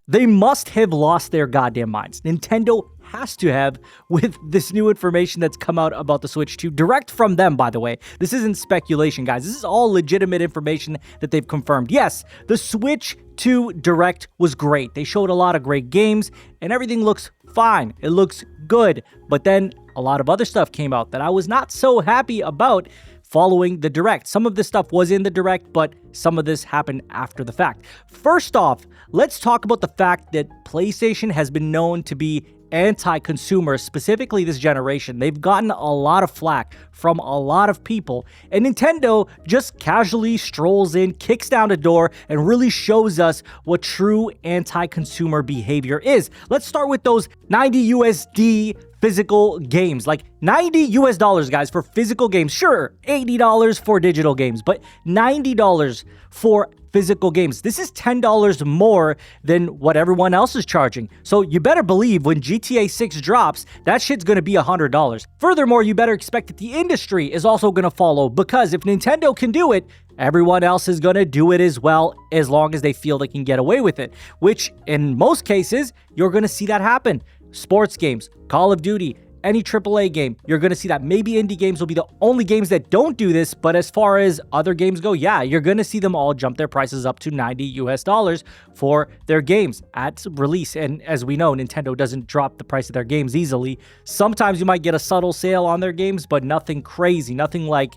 They must have lost their goddamn minds. Nintendo has to have, with this new information that's come out about the Switch 2, direct from them, by the way. This isn't speculation, guys. This is all legitimate information that they've confirmed. Yes, the Switch 2 Direct was great. They showed a lot of great games, and everything looks fine. It looks good. But then a lot of other stuff came out that I was not so happy about following the Direct. Some of this stuff was in the Direct, but some of this happened after the fact. First off, let's talk about the fact that PlayStation has been known to be anti-consumer, specifically this generation. They've gotten a lot of flack from a lot of people, and Nintendo just casually strolls in, kicks down the door, and really shows us what true anti-consumer behavior is. Let's start with those 90 USD physical games. Like $90 guys, for physical games. Sure, $80 for digital games, but $90 for physical games. This is $10 more than what everyone else is charging. So you better believe when GTA 6 drops, that shit's gonna be $100. Furthermore, you better expect that the industry is also gonna follow, because if Nintendo can do it, everyone else is gonna do it as well, as long as they feel they can get away with it, which in most cases, you're gonna see that happen. Sports games, Call of Duty, any AAA game, you're going to see that. Maybe indie games will be the only games that don't do this, but as far as other games go, yeah, you're going to see them all jump their prices up to $90 for their games at release. And as we know, Nintendo doesn't drop the price of their games easily. Sometimes you might get a subtle sale on their games, but nothing crazy, nothing like,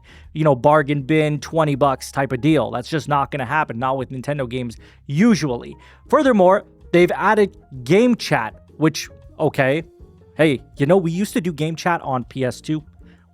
bargain bin, $20 type of deal. That's just not going to happen, not with Nintendo games usually. Furthermore, they've added game chat, which, okay, hey, we used to do game chat on PS2.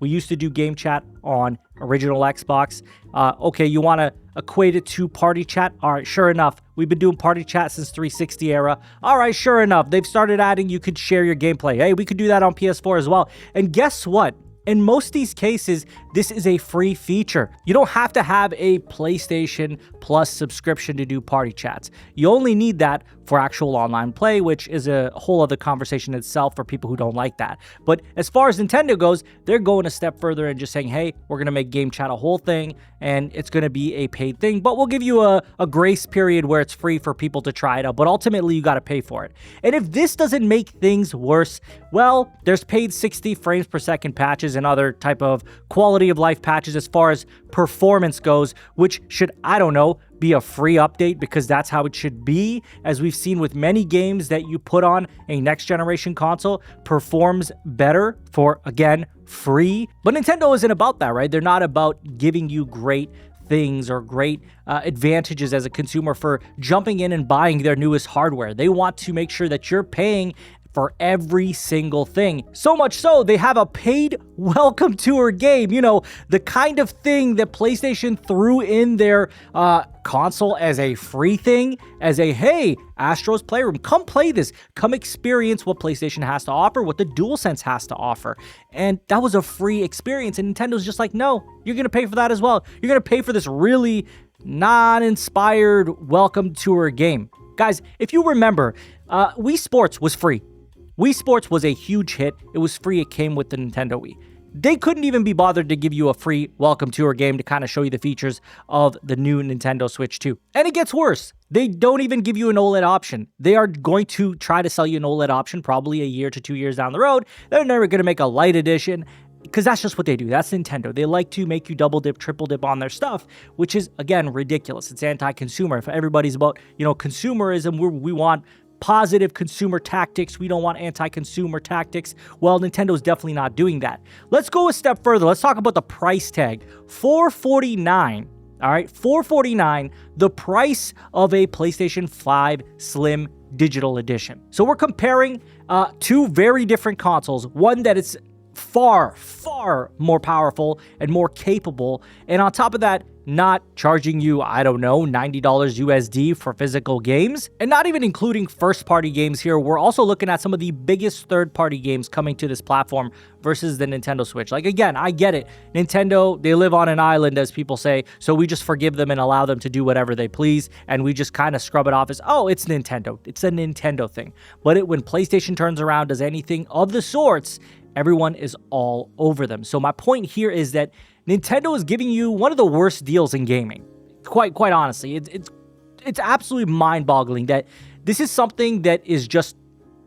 We used to do game chat on original Xbox. Okay, you want to equate it to party chat? All right, sure enough. We've been doing party chat since 360 era. All right, sure enough. They've started adding you could share your gameplay. Hey, we could do that on PS4 as well. And guess what? In most of these cases, this is a free feature. You don't have to have a PlayStation Plus subscription to do party chats. You only need that for actual online play, which is a whole other conversation itself for people who don't like that. But as far as Nintendo goes, they're going a step further and just saying, hey, we're going to make game chat a whole thing, and it's going to be a paid thing, but we'll give you a grace period where it's free for people to try it out, but ultimately you got to pay for it. And if this doesn't make things worse, well, there's paid 60 frames per second patches and other type of quality of life patches as far as performance goes, which should, I don't know, be a free update, because that's how it should be. As we've seen with many games that you put on a next generation console, performs better for, again, free. But Nintendo isn't about that, right? They're not about giving you great things or great advantages as a consumer for jumping in and buying their newest hardware. They want to make sure that you're paying for every single thing. So much so, they have a paid welcome tour game. The kind of thing that PlayStation threw in their console as a free thing, as a, hey, Astro's Playroom, come play this. Come experience what PlayStation has to offer, what the DualSense has to offer. And that was a free experience. And Nintendo's just like, no, you're going to pay for that as well. You're going to pay for this really non-inspired welcome tour game. Guys, if you remember, Wii Sports was free. Wii Sports was a huge hit. It was free. It came with the Nintendo Wii. They couldn't even be bothered to give you a free welcome tour game to kind of show you the features of the new Nintendo Switch 2. And it gets worse. They don't even give you an OLED option. They are going to try to sell you an OLED option probably a year to 2 years down the road. They're never going to make a light edition, because that's just what they do. That's Nintendo. They like to make you double dip, triple dip on their stuff, which is, again, ridiculous. It's anti-consumer. If everybody's about, consumerism, we want positive consumer tactics. We don't want anti-consumer tactics. Well, Nintendo's definitely not doing that. Let's go a step further. Let's talk about the price tag. $449. All right, $449, the price of a PlayStation 5 Slim Digital Edition. So we're comparing two very different consoles. One that is far, far more powerful and more capable. And on top of that, not charging you, I don't know, $90 USD for physical games, and not even including first-party games here. We're also looking at some of the biggest third-party games coming to this platform versus the Nintendo Switch. Like, again, I get it. Nintendo, they live on an island, as people say, so we just forgive them and allow them to do whatever they please, and we just kind of scrub it off as, oh, it's Nintendo. It's a Nintendo thing. But when PlayStation turns around, does anything of the sorts, everyone is all over them. So my point here is that Nintendo is giving you one of the worst deals in gaming. Quite honestly, it's absolutely mind-boggling that this is something that is just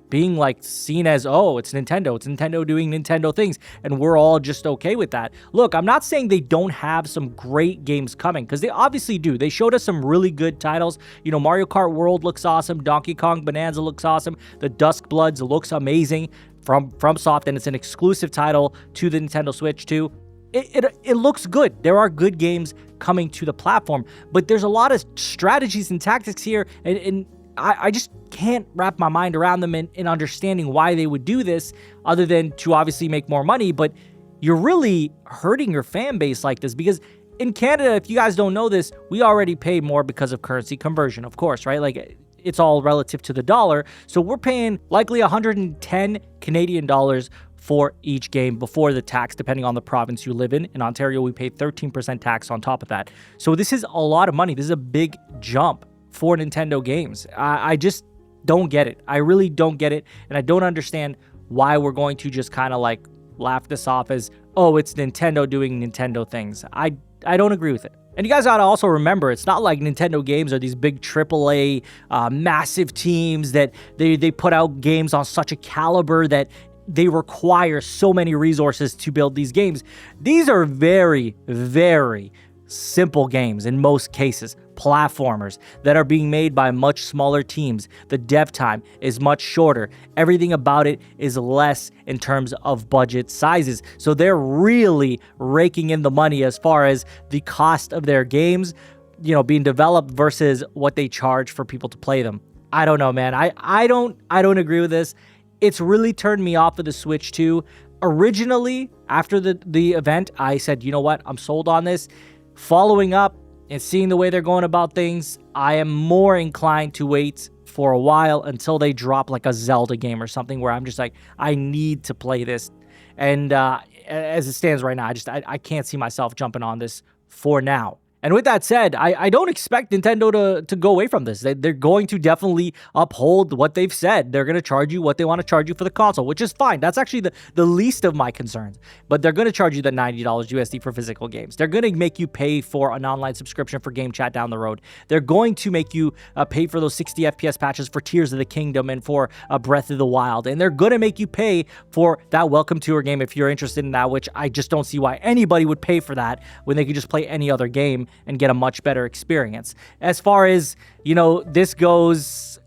being like seen as, oh, it's Nintendo doing Nintendo things, and we're all just okay with that. Look, I'm not saying they don't have some great games coming, because they obviously do. They showed us some really good titles. You know, Mario Kart World looks awesome, Donkey Kong Bonanza looks awesome, the Dusk Bloods looks amazing from FromSoft, and it's an exclusive title to the Nintendo Switch too. It looks good. There are good games coming to the platform, but there's a lot of strategies and tactics here, and I just can't wrap my mind around them in understanding why they would do this, other than to obviously make more money. But you're really hurting your fan base like this, because in Canada, if you guys don't know this, we already pay more because of currency conversion, of course, right? Like, it's all relative to the dollar. So we're paying likely 110 Canadian dollars for each game before the tax, depending on the province you live in. In Ontario, we pay 13% tax on top of that. So this is a lot of money. This is a big jump for Nintendo games. I just don't get it. I really don't get it. And I don't understand why we're going to just kind of like laugh this off as, oh, it's Nintendo doing Nintendo things. I don't agree with it. And you guys gotta also remember, it's not like Nintendo games are these big AAA massive teams that they put out games on such a caliber that they require so many resources to build these games. These are very, very simple games in most cases, platformers that are being made by much smaller teams. The dev time is much shorter. Everything about it is less in terms of budget sizes. So they're really raking in the money as far as the cost of their games, you know, being developed versus what they charge for people to play them. I don't know, man. I don't agree with this. It's really turned me off of the Switch 2. Originally, after the event, I said, you know what? I'm sold on this. Following up and seeing the way they're going about things, I am more inclined to wait for a while until they drop like a Zelda game or something where I'm just like, I need to play this. And as it stands right now, I can't see myself jumping on this for now. And with that said, I don't expect Nintendo to go away from this. They're going to definitely uphold what they've said. They're going to charge you what they want to charge you for the console, which is fine. That's actually the least of my concerns. But they're going to charge you the $90 USD for physical games. They're going to make you pay for an online subscription for Game Chat down the road. They're going to make you pay for those 60 FPS patches for Tears of the Kingdom and for Breath of the Wild. And they're going to make you pay for that Welcome Tour game if you're interested in that, which I just don't see why anybody would pay for that when they could just play any other game and get a much better experience. As far as, you know, this goes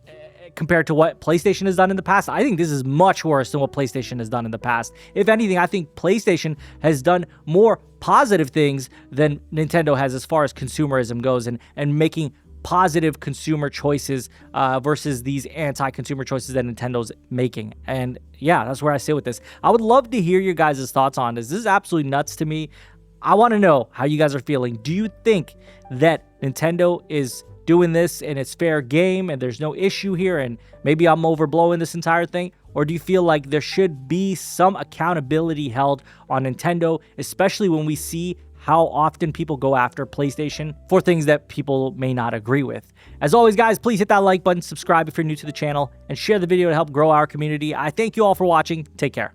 compared to what PlayStation has done in the past, I think this is much worse than what PlayStation has done in the past. If anything, I think PlayStation has done more positive things than Nintendo has as far as consumerism goes and making positive consumer choices versus these anti-consumer choices that Nintendo's making. And yeah, that's where I sit with this. I would love to hear your guys' thoughts on this. This is absolutely nuts to me. I want to know how you guys are feeling. Do you think that Nintendo is doing this and it's fair game and there's no issue here and maybe I'm overblowing this entire thing? Or do you feel like there should be some accountability held on Nintendo, especially when we see how often people go after PlayStation for things that people may not agree with? As always, guys, please hit that like button, subscribe if you're new to the channel, and share the video to help grow our community. I thank you all for watching. Take care.